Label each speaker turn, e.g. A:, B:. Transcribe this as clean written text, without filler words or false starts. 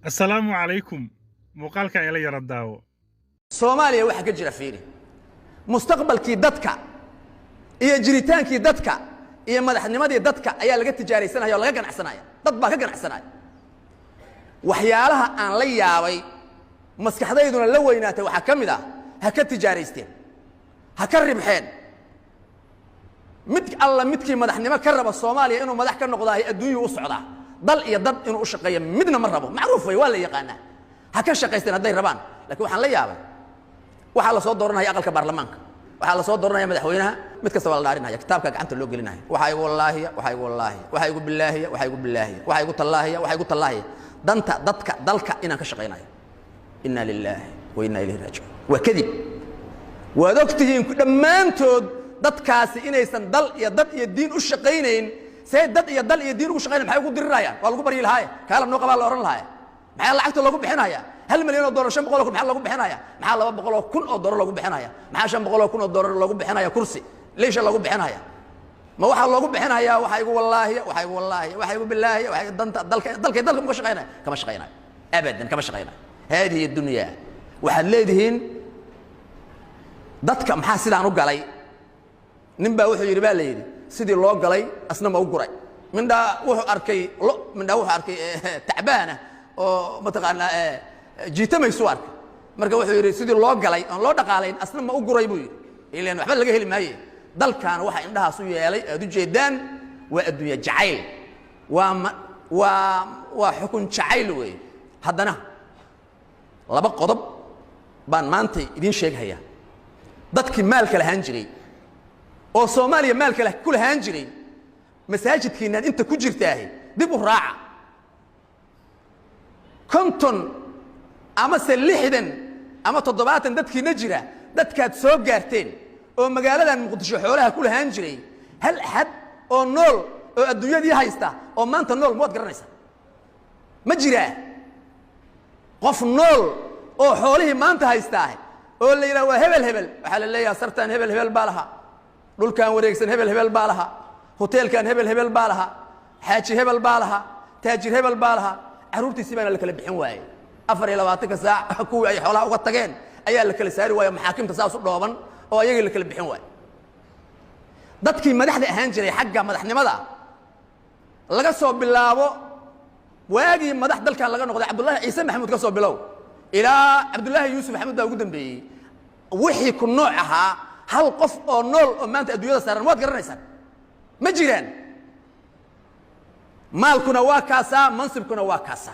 A: السلام عليكم muuqaalka ila yara daawo
B: Soomaaliya waxa ka jira fiiri mustaqbalkii dadka iyo jiritaankii dadka iyo madaxnimadii dadka ayaa laga tijaaraysanaya oo laga ganacsanaya dad baa ka ganacsanaya waxyaalaha aan la yaabay maskaxdayduna la weynaatay waxa kamid ah ha ka tijaaraysteen ha ka ribxeen mid alla midkii madaxnimo ka raba Soomaaliya inuu madax ka noqdo adduunyo u socda dal iyo dad inuu u shaqeeyo midna ma rabo macruuf way wala yaqaana ha ka shaqeysteen haday rabaan laakiin waxaan la yaabay waxa la soo dooranaya aqalka baarlamaanka waxa la soo dooranaya madaxweynaha mid kasta wala dhaarinaya kitaabka gacanta loo gelinayo waxa ay wallahi waxa igu billahi waxa igu tallaahi danta dadka dalka inaan ka shaqeynayo inna lillahi wa inna ilayhi raaji'un wa kadib waad ogtihiin dhammaantood dadkaasi inaysan dal iyo dad iyo diin u shaqeynayn say dad iyo dal iyo diin ugu shaqeynayaan maxay ugu dirirayaan waa lagu bari lahaay kaalam noo qabaa la oran lahaay maxay lacagta lagu bixinaya $1 milyan $500 maxay lagu bixinaya maxay $200,000 lagu bixinaya maxay $500,000 lagu bixinaya kursi leesha lagu bixinaya ma waxa lagu bixinaya waxa igu wallahi waxa igu billahi waxa danta dalka ma shaqeynaya kama shaqeynaya abadan kama shaqeynaya هذه الدنيا waxaad leedihiin dadka maxaa sidaan u galay ninba wuxuu yiri baa leeyiri sidii loo galay asna ma u guray minda wuxuu arkay tacbaana oo mataqaana jiitamaysu arkay marka wuxuu yiri sidii loo galay aan loo dhaqaalayn asna ma u guray buu yiri ileen waxba laga heli maaye dalkan waxa indhahaas u yeelay aad u jeedaan waa adduunyo jacayl waa xukun jacayl weey haddana laba qodob baan maanta idin sheegaya dadkii maalka lahaan jiray oo Soomaaliya maalka ku lahaan jiray masaajidkiinaan inta ku jirtaahay dib u raaca konton ama 60 ama 70 dadkiina jira dadkaad soo gaarteen oo magaaladan Muqdisho xoolaha ku lahaan jiray hal xad oo nool oo adduunyadii haysta oo maanta nool mood garanaysa ma jiraa qof nool oo xoolihii maanta haystaa oo la yiraahdo hebel waxa la leeyahay sartaan hebel baalaha dhulkan wareegsan hebel baalaha hoteelkan hebel baalaha xaaji hebel baalaha taajir hebel baalaha caruurtiisii baan la kala bixin waayay 24 saac kuwii ay xoolaha uga tageen ayaa la kala saari waayay maxaakiimta saas u dhooban oo ayaga la kala bixin waayay dadkii madaxda ahaan jiray xagga madaxnimada laga soo bilaabo waagii madax dalkan laga noqday Cabdullaahi Ciise Maxamuud ka soo bilow ilaa Cabdullaahi Yuusuf Maxamuud ugu dambeeyay wixii ku nooc ahaa hal qof oo nool oo maanta adduunyada saaran waad garanaysan ma jiraan maalkuna waa kaasa mansibkuna waa kaasa